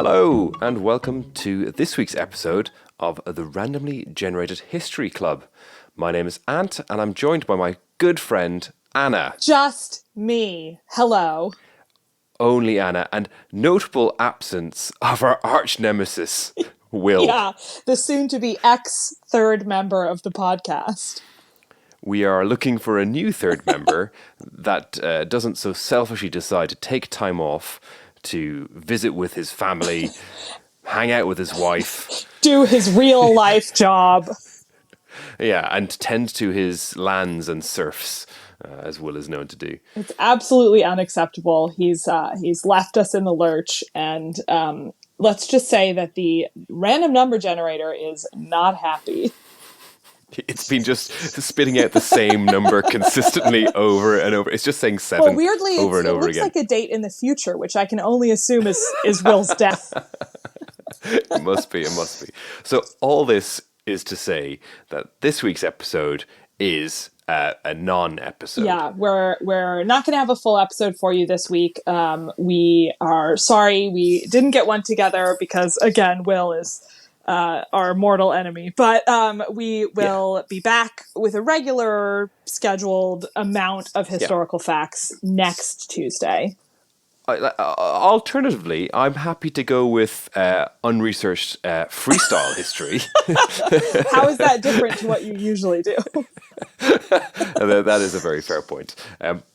Hello, and welcome to this week's episode of the Randomly Generated History Club. My name is Ant, and I'm joined by my good friend, Anna. Just me. Hello. Only Anna, and notable absence of our arch nemesis, Will. Yeah, the soon-to-be ex-third member of the podcast. We are looking for a new third member that doesn't so selfishly decide to take time off to visit with his family, hang out with his wife. Do his real-life job. Yeah, and tend to his lands and serfs, as Will is known to do. It's absolutely unacceptable. He's left us in the lurch, and let's just say that the random number generator is not happy. It's been just spitting out the same number consistently over and over. It's just saying 7 well, weirdly, over and over again. It looks like a date in the future, which I can only assume is Will's death. It must be. So all this is to say that this week's episode is a non-episode. Yeah, we're not going to have a full episode for you this week. We are sorry we didn't get one together because, again, Will is our mortal enemy. But we will be back with a regular scheduled amount of historical facts next Tuesday. Alternatively, I'm happy to go with unresearched freestyle history. How is that different to what you usually do? That is a very fair point.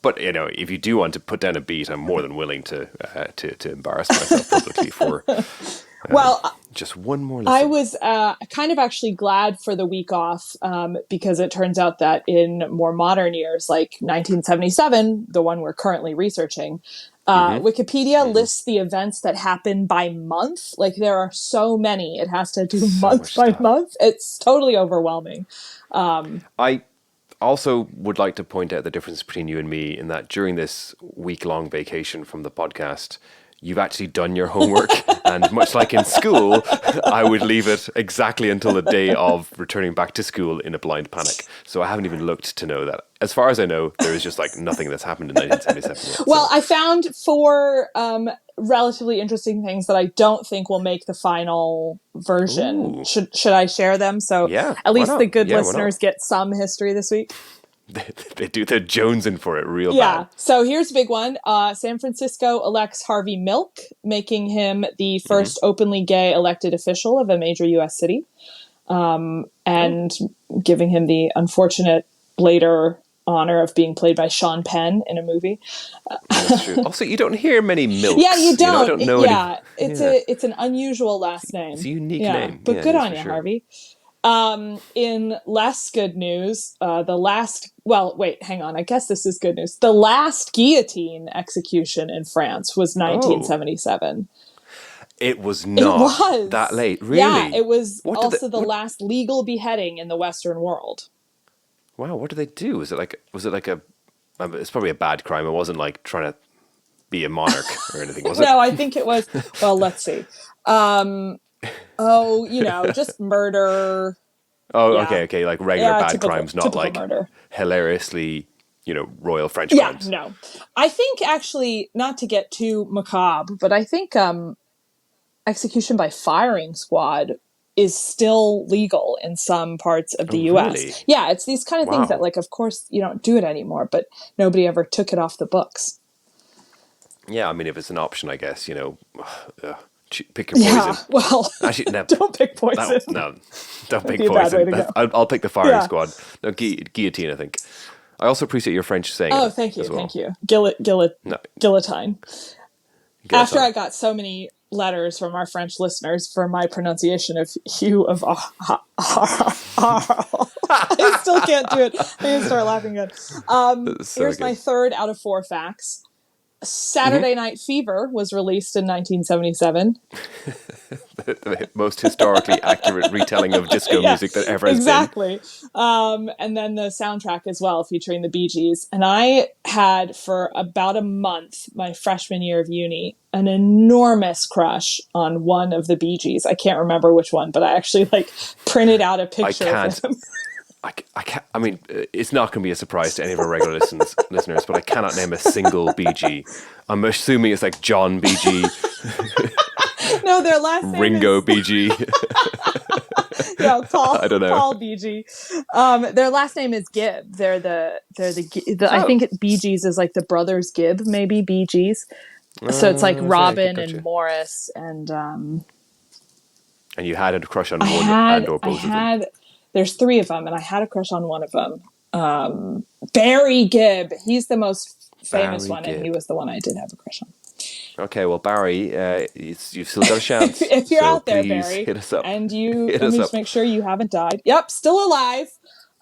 But if you do want to put down a beat, I'm more than willing to embarrass myself publicly for. Just one more listen. I was kind of actually glad for the week off because it turns out that in more modern years, like 1977, the one we're currently researching, Wikipedia lists the events that happen by month. Like there are so many. It has to do month by month. It's totally overwhelming. I also would like to point out the difference between you and me in that during this week-long vacation from the podcast, you've actually done your homework. And much like in school, I would leave it exactly until the day of returning back to school in a blind panic. So I haven't even looked to know that. As far as I know, there is just like nothing that's happened in 1977 yet. Well, I found 4 relatively interesting things that I don't think will make the final version. Should I share them? So at least the good listeners get some history this week. They're jonesing for it real bad. Yeah. So here's a big one. San Francisco elects Harvey Milk, making him the first openly gay elected official of a major U.S. city, and giving him the unfortunate later honor of being played by Sean Penn in a movie. That's true. Also, you don't hear many Milks. Yeah, you don't. I don't know it's an unusual last name. It's a unique name. But good on you, Harvey. In less good news, hang on. I guess this is good news. The last guillotine execution in France was 1977. It was not that late, really? Yeah, it was the last legal beheading in the Western world. Wow, what did they do? Was it like it's probably a bad crime. It wasn't like trying to be a monarch or anything, was it? No, I think it was, well, let's see. Just murder. Oh, yeah. Okay, like regular bad crimes, not like murder. Hilariously, royal French crimes. Yeah, no. I think actually, not to get too macabre, but I think execution by firing squad is still legal in some parts of the U.S. Really? Yeah, it's these kind of things that, like, of course, you don't do it anymore, but nobody ever took it off the books. Yeah, I mean, if it's an option, I guess, pick your poison. Yeah, well, actually, no, don't pick poison. No, don't pick poison. I'll pick the firing squad. No, guillotine, I think. I also appreciate your French saying. Oh, thank you. Guillotine. After I got so many letters from our French listeners for my pronunciation of hue of I still can't do it. I'm going to start laughing again. Here's my 3rd out of 4 facts. Saturday Night Fever was released in 1977. The most historically accurate retelling of disco music that ever has been. Exactly. And then the soundtrack as well, featuring the Bee Gees. And I had, for about a month, my freshman year of uni, an enormous crush on one of the Bee Gees. I can't remember which one, but I actually printed out a picture of him. I can't. I mean, it's not going to be a surprise to any of our regular listeners, but I cannot name a single BG. I'm assuming it's like John BG. No, their last name Ringo is BG. yeah, Paul. I don't know. Paul BG. Their last name is Gibb. I think Bee Gees is like the brothers Gibb, maybe Bee Gees. So it's like Okay, Robin gotcha. and Morris and And you had a crush on one and or both of them. There's three of them, and I had a crush on one of them. Barry Gibb. He's the most famous Barry one, Gibb. and he was the one I did have a crush on. Okay, well, Barry, you've still got a chance. If you're so out there, please Barry, hit us up. and you Hit let us me up. just make sure you haven't died. Yep, still alive.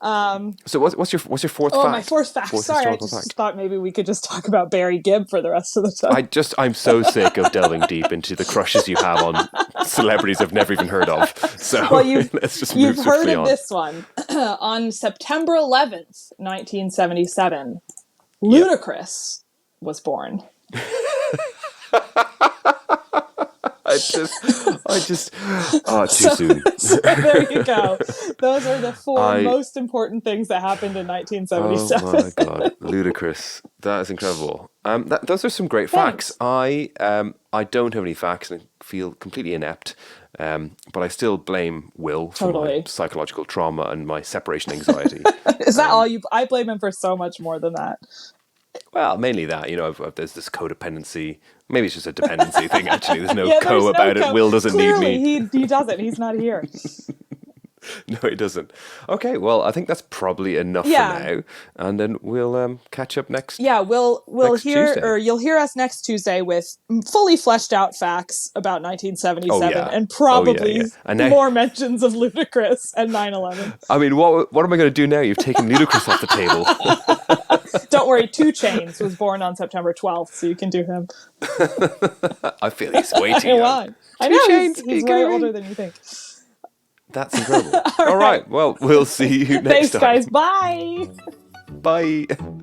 So what's your fourth fact? My fourth fact. Fourth Sorry, I historical just fact. thought maybe we could just talk about Barry Gibb for the rest of the time. I'm so sick of delving deep into the crushes you have on celebrities I've never even heard of. So let's just move you've heard swiftly of on. this one. On September 11th, 1977, Ludacris was born. too soon. So there you go. Those are the four most important things that happened in 1977. Oh my god, ludicrous! That is incredible. Those are some great Thanks. facts. I don't have any facts and I feel completely inept. But I still blame Will for my psychological trauma and my separation anxiety. Is that all you? I blame him for so much more than that. Well, mainly that, there's this codependency. Maybe it's just a dependency thing, actually. There's no there's about it. Will doesn't Clearly, need me. He doesn't. He's not here. No, he doesn't. Okay, well, I think that's probably enough for now. And then we'll catch up next. Yeah, we'll hear Tuesday. Or you'll hear us next Tuesday with fully fleshed out facts about 1977 and probably And more mentions of Ludacris and 9/11. I mean, what am I going to do now? You've taken Ludacris off the table. Don't worry, 2 Chainz was born on September 12th, so you can do him. I feel he's way too young. I know, Chainz, he's way older than you think. That's incredible. All right. Well, we'll see you next Thanks, time. guys. Bye. Bye.